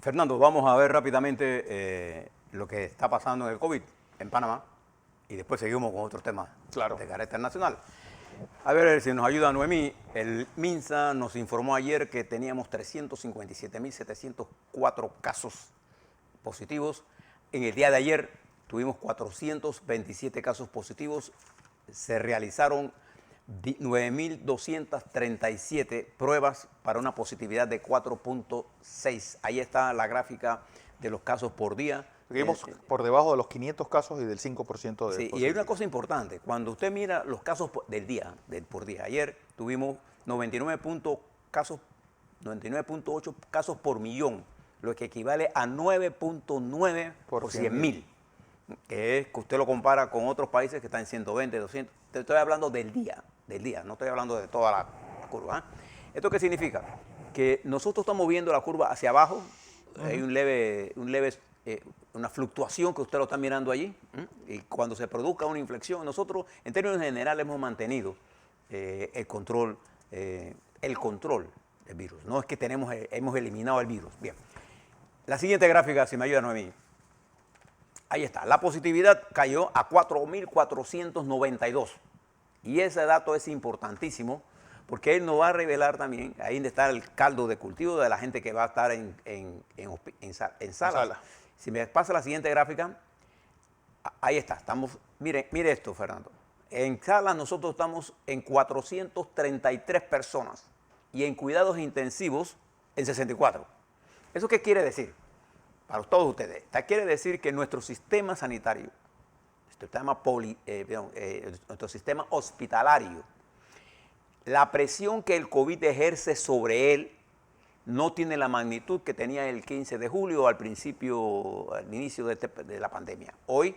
Fernando, vamos a ver rápidamente lo que está pasando en el COVID en Panamá y después seguimos con otros temas de carácter nacional. A ver si nos ayuda Noemí. El MINSA nos informó ayer que teníamos 357.704 casos positivos. En el día de ayer tuvimos 427 casos positivos. Se realizaron 9.237 pruebas para una positividad de 4.6. Ahí está la gráfica de los casos por día. Seguimos por debajo de los 500 casos y del 5% de y hay una cosa importante. Cuando usted mira los casos del día, por día, ayer tuvimos 99.8 casos por millón, lo que equivale a 9.9 por 100.000. Que es que usted lo compara con otros países que están en 120, 200. Te estoy hablando del día, no estoy hablando de toda la curva. ¿Eh? ¿Esto qué significa? Que nosotros estamos viendo la curva hacia abajo, hay una fluctuación que usted lo está mirando allí, y cuando se produzca una inflexión, nosotros en términos generales hemos mantenido el control del virus. No es que hemos eliminado el virus. Bien. La siguiente gráfica, si me ayuda Noemí. Ahí está, la positividad cayó a 4.492 y ese dato es importantísimo porque él nos va a revelar también ahí donde está el caldo de cultivo de la gente que va a estar en salas. Si me pasa la siguiente gráfica, ahí está, mire esto Fernando, en salas nosotros estamos en 433 personas y en cuidados intensivos en 64. ¿Eso qué quiere decir? Para todos ustedes, quiere decir que nuestro sistema sanitario, nuestro sistema hospitalario, la presión que el COVID ejerce sobre él no tiene la magnitud que tenía el 15 de julio al inicio de la pandemia. Hoy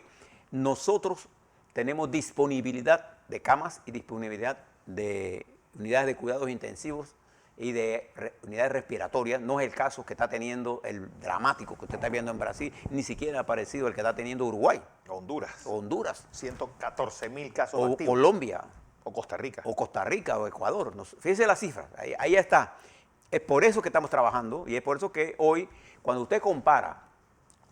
nosotros tenemos disponibilidad de camas y disponibilidad de unidades de cuidados intensivos y de unidades respiratorias. No es el caso que está teniendo el dramático que usted está viendo en Brasil, ni siquiera ha parecido el que está teniendo Uruguay. Honduras. 114.000 casos activos. Colombia. O Costa Rica. O Ecuador. Fíjese las cifras, ahí está. Es por eso que estamos trabajando y es por eso que hoy, cuando usted compara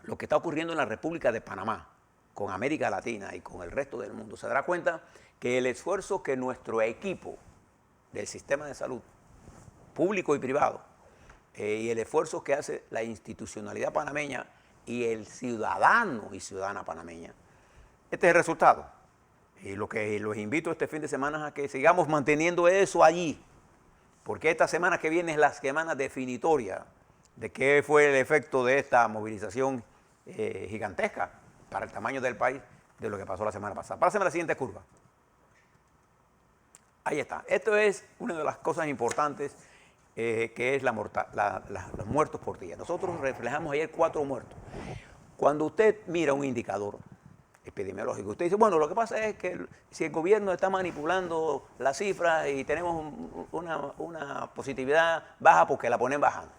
lo que está ocurriendo en la República de Panamá con América Latina y con el resto del mundo, se dará cuenta que el esfuerzo que nuestro equipo del sistema de salud público y privado, y el esfuerzo que hace la institucionalidad panameña y el ciudadano y ciudadana panameña. Este es el resultado. Y lo que los invito este fin de semana es a que sigamos manteniendo eso allí, porque esta semana que viene es la semana definitoria de qué fue el efecto de esta movilización gigantesca para el tamaño del país de lo que pasó la semana pasada. Pásame la siguiente curva. Ahí está. Esto es una de las cosas importantes que es los muertos por día. Nosotros reflejamos ayer 4 muertos. Cuando usted mira un indicador epidemiológico, usted dice, bueno, lo que pasa es que si el gobierno está manipulando las cifras y tenemos una positividad baja porque la ponen bajando.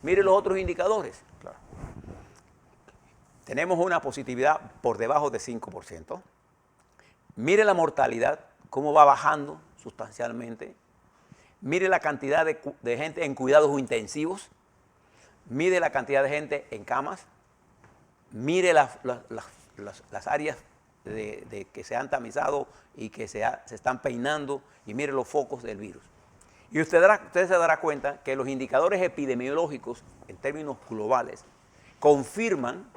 Mire los otros indicadores. Claro. Tenemos una positividad por debajo de 5%. Mire la mortalidad, cómo va bajando sustancialmente. Mire la cantidad de gente en cuidados intensivos, mire la cantidad de gente en camas, mire las áreas que se han tamizado y que se están peinando y mire los focos del virus. Y usted se dará cuenta que los indicadores epidemiológicos en términos globales confirman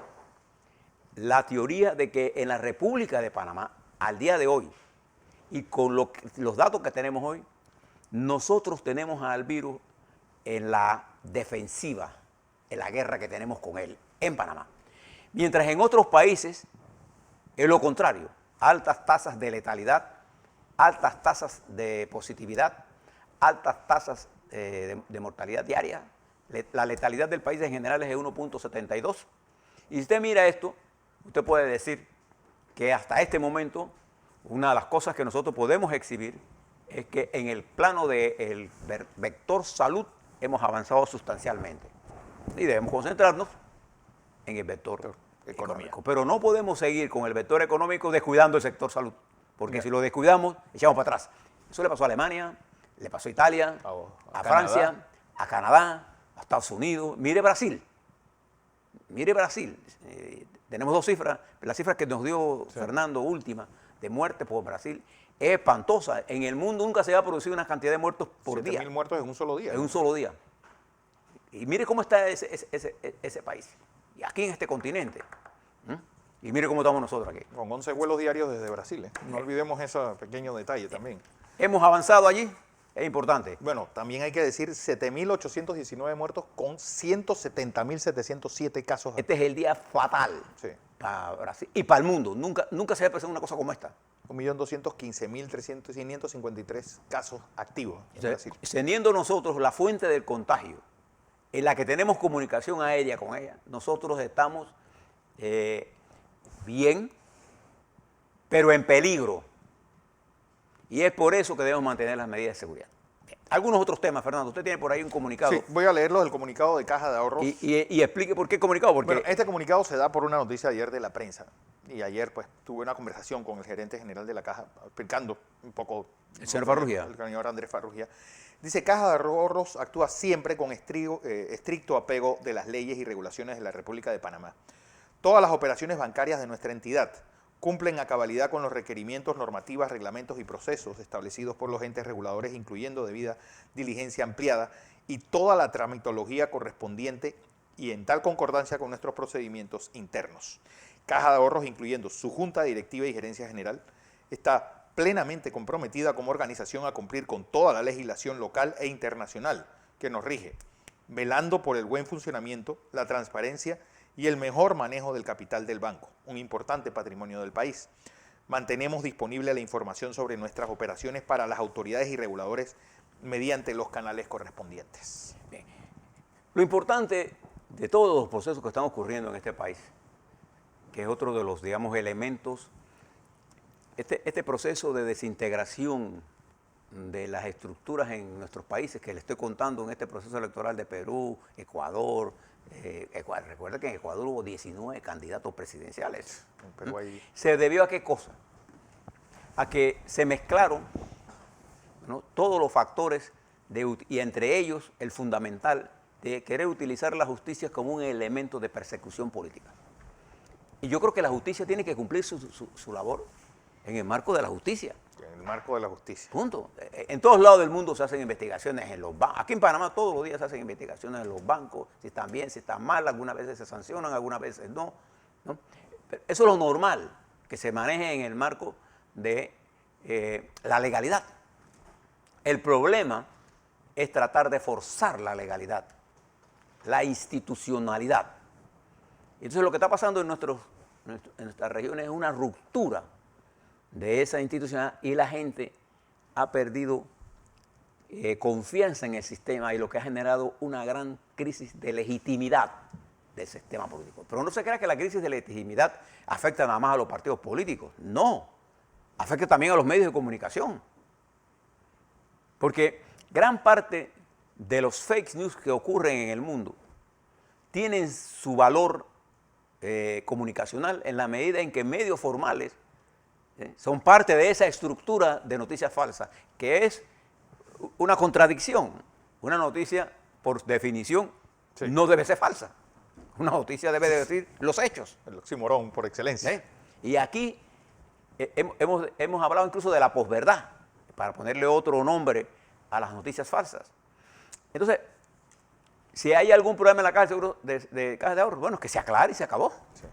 la teoría de que en la República de Panamá, al día de hoy, y con los datos que tenemos hoy, nosotros tenemos al virus en la defensiva, en la guerra que tenemos con él en Panamá. Mientras en otros países es lo contrario, altas tasas de letalidad, altas tasas de positividad, altas tasas de mortalidad diaria. La letalidad del país en general es de 1.72. Y si usted mira esto, usted puede decir que hasta este momento una de las cosas que nosotros podemos exhibir es que en el plano del vector salud hemos avanzado sustancialmente. Y debemos concentrarnos en el vector económico. Pero no podemos seguir con el vector económico descuidando el sector salud, porque si lo descuidamos, echamos para atrás. Eso le pasó a Alemania, le pasó a Italia, a Francia, a Canadá, a Estados Unidos. Mire Brasil. Mire Brasil, tenemos dos cifras, la cifra que nos dio Fernando última de muerte por Brasil es espantosa. En el mundo nunca se ha producido una cantidad de muertos por día. 7.000 muertos en un solo día. En un solo día. Y mire cómo está ese país. Y aquí en este continente. Y mire cómo estamos nosotros aquí. Con 11 vuelos diarios desde Brasil. No olvidemos ese pequeño detalle también. Hemos avanzado allí, es importante. Bueno, también hay que decir 7.819 muertos con 170.707 casos. Este es el día fatal para Brasil y para el mundo. Nunca se había presentado una cosa como esta. 1.215.553 casos activos en Brasil. Teniendo nosotros la fuente del contagio, en la que tenemos comunicación con ella, nosotros estamos bien, pero en peligro. Y es por eso que debemos mantener las medidas de seguridad. Algunos otros temas, Fernando. Usted tiene por ahí un comunicado. Sí, voy a leerlos del comunicado de Caja de Ahorros. Y explique por qué comunicado. Porque bueno, este comunicado se da por una noticia ayer de la prensa. Y ayer pues tuve una conversación con el gerente general de la Caja, explicando un poco. El señor Farrugia. El señor Andrés Farrugia. Dice, Caja de Ahorros actúa siempre con estricto apego de las leyes y regulaciones de la República de Panamá. Todas las operaciones bancarias de nuestra entidad cumplen a cabalidad con los requerimientos, normativas, reglamentos y procesos establecidos por los entes reguladores, incluyendo debida diligencia ampliada y toda la tramitología correspondiente y en tal concordancia con nuestros procedimientos internos. Caja de Ahorros, incluyendo su Junta Directiva y Gerencia General, está plenamente comprometida como organización a cumplir con toda la legislación local e internacional que nos rige, velando por el buen funcionamiento, la transparencia y el mejor manejo del capital del banco, un importante patrimonio del país. Mantenemos disponible la información sobre nuestras operaciones para las autoridades y reguladores mediante los canales correspondientes. Bien. Lo importante de todos los procesos que están ocurriendo en este país, que es otro de los, digamos, elementos, este proceso de desintegración de las estructuras en nuestros países, que le estoy contando en este proceso electoral de Perú, Ecuador. Recuerda que en Ecuador hubo 19 candidatos presidenciales. Pero ahí... ¿Se debió a qué cosa? A que se mezclaron, ¿no?, todos los factores, y entre ellos el fundamental de querer utilizar la justicia como un elemento de persecución política. Y yo creo que la justicia tiene que cumplir su labor en el marco de la justicia. En el marco de la justicia. Punto. En todos lados del mundo se hacen investigaciones en los bancos. Aquí en Panamá todos los días se hacen investigaciones en los bancos, si están bien, si están mal, algunas veces se sancionan, algunas veces no. Pero eso es lo normal, que se maneje en el marco de la legalidad. El problema es tratar de forzar la legalidad, la institucionalidad. Entonces lo que está pasando en nuestras regiones es una ruptura de esa institucionalidad y la gente ha perdido confianza en el sistema y lo que ha generado una gran crisis de legitimidad del sistema político. Pero no se crea que la crisis de legitimidad afecta nada más a los partidos políticos. No, afecta también a los medios de comunicación. Porque gran parte de los fake news que ocurren en el mundo tienen su valor comunicacional en la medida en que medios formales son parte de esa estructura de noticias falsas, que es una contradicción. Una noticia, por definición, no debe ser falsa. Una noticia debe decir los hechos. El oxímoron por excelencia. Y aquí hemos hablado incluso de la posverdad, para ponerle otro nombre a las noticias falsas. Entonces, si hay algún problema en la caja de Caja de Ahorros, bueno, que se aclare y se acabó. Sí.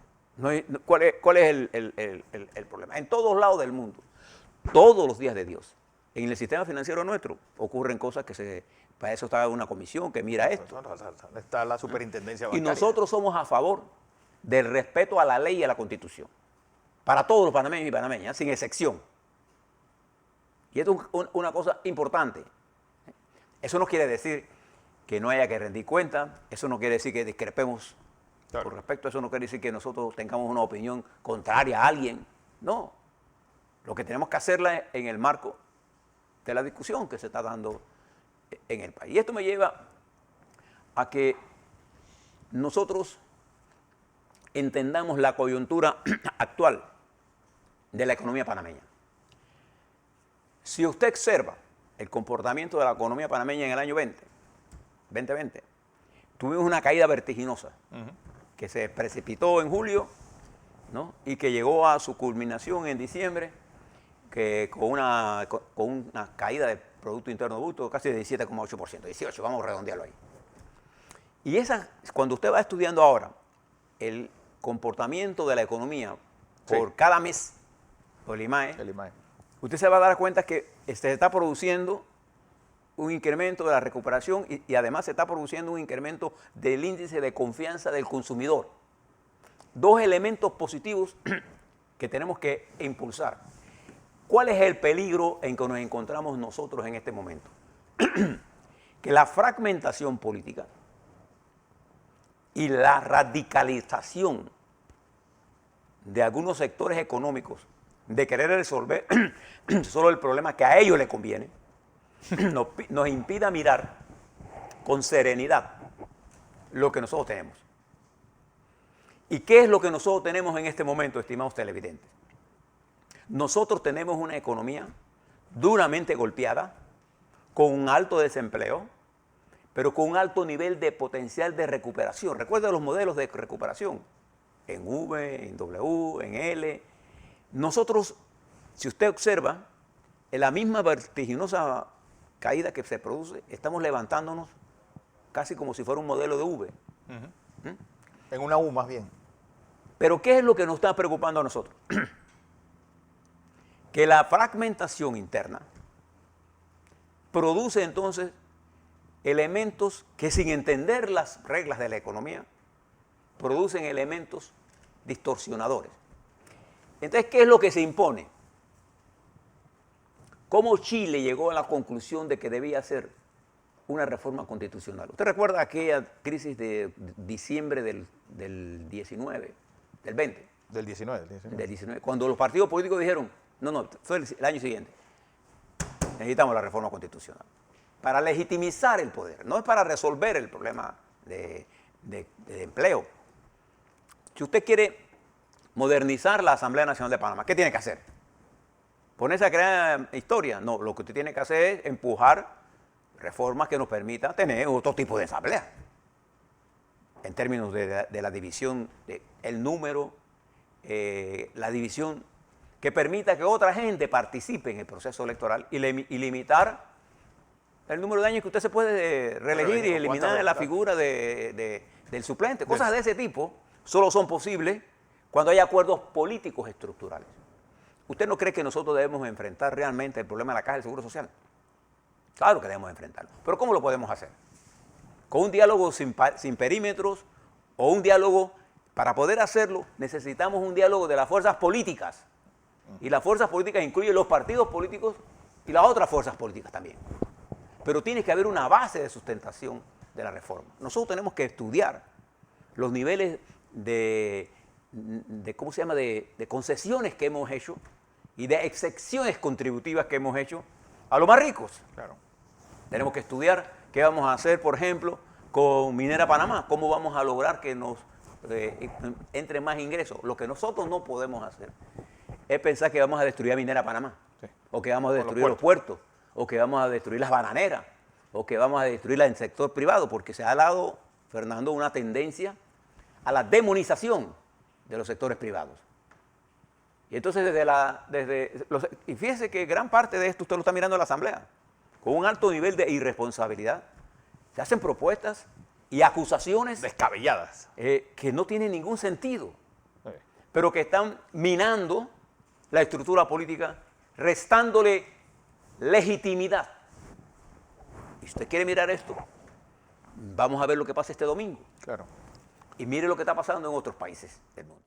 ¿Cuál es el problema? En todos lados del mundo, todos los días de Dios, en el sistema financiero nuestro ocurren cosas que para eso está una comisión que mira esto. Está la superintendencia bancaria. Y nosotros somos a favor del respeto a la ley y a la Constitución, para todos los panameños y panameñas, sin excepción. Y esto es una cosa importante. Eso no quiere decir que no haya que rendir cuenta, eso no quiere decir que discrepemos. Claro. Por respecto a eso no quiere decir que nosotros tengamos una opinión contraria a alguien. No. Lo que tenemos que hacerla en el marco de la discusión que se está dando en el país. Y esto me lleva a que nosotros entendamos la coyuntura actual de la economía panameña. Si usted observa el comportamiento de la economía panameña en el año 2020, tuvimos una caída vertiginosa. que se precipitó en julio, ¿no? Y que llegó a su culminación en diciembre, que con una caída del Producto Interno Bruto casi de 17,8%, 18, vamos a redondearlo ahí. Y cuando usted va estudiando ahora el comportamiento de la economía por cada mes, por el IMAE, usted se va a dar cuenta que se está produciendo un incremento de la recuperación y además se está produciendo un incremento del índice de confianza del consumidor. Dos elementos positivos que tenemos que impulsar. ¿Cuál es el peligro en que nos encontramos nosotros en este momento? Que la fragmentación política y la radicalización de algunos sectores económicos de querer resolver solo el problema que a ellos les conviene, nos impida mirar con serenidad lo que nosotros tenemos. ¿Y qué es lo que nosotros tenemos en este momento, estimados televidentes? Nosotros tenemos una economía duramente golpeada, con un alto desempleo, pero con un alto nivel de potencial de recuperación. Recuerda los modelos de recuperación, en V, en W, en L. Nosotros, si usted observa, en la misma vertiginosa caída que se produce, estamos levantándonos casi como si fuera un modelo de V. En una U más bien. Pero ¿qué es lo que nos está preocupando a nosotros? Que la fragmentación interna produce entonces elementos que, sin entender las reglas de la economía, producen elementos distorsionadores. Entonces, ¿qué es lo que se impone? ¿Cómo Chile llegó a la conclusión de que debía hacer una reforma constitucional? ¿Usted recuerda aquella crisis de diciembre del 19, del 20? Del 19. Del 19, cuando los partidos políticos dijeron, no, fue el año siguiente, necesitamos la reforma constitucional para legitimizar el poder, no es para resolver el problema de empleo. Si usted quiere modernizar la Asamblea Nacional de Panamá, ¿qué tiene que hacer? ¿Ponerse a crear historia? No, lo que usted tiene que hacer es empujar reformas que nos permitan tener otro tipo de asamblea. En términos de la división, el número, la división que permita que otra gente participe en el proceso electoral y limitar el número de años que usted se puede reelegir y eliminar la figura del suplente. Cosas de ese tipo solo son posibles cuando hay acuerdos políticos estructurales. ¿Usted no cree que nosotros debemos enfrentar realmente el problema de la Caja del Seguro Social? Claro que debemos enfrentarlo. Pero ¿cómo lo podemos hacer? ¿Con un diálogo sin perímetros o un diálogo? Para poder hacerlo necesitamos un diálogo de las fuerzas políticas. Y las fuerzas políticas incluyen los partidos políticos y las otras fuerzas políticas también. Pero tiene que haber una base de sustentación de la reforma. Nosotros tenemos que estudiar los niveles de concesiones que hemos hecho y de excepciones contributivas que hemos hecho a los más ricos. Claro. Tenemos que estudiar qué vamos a hacer, por ejemplo, con Minera Panamá, cómo vamos a lograr que nos entre más ingresos. Lo que nosotros no podemos hacer es pensar que vamos a destruir a Minera Panamá, o que vamos a destruir los puertos, o que vamos a destruir las bananeras, o que vamos a destruir el sector privado, porque se ha dado, Fernando, una tendencia a la demonización de los sectores privados. Y entonces y fíjese que gran parte de esto usted lo está mirando en la Asamblea, con un alto nivel de irresponsabilidad. Se hacen propuestas y acusaciones descabelladas que no tienen ningún sentido, pero que están minando la estructura política, restándole legitimidad. Y si usted quiere mirar esto, vamos a ver lo que pasa este domingo. Claro. Y mire lo que está pasando en otros países del mundo.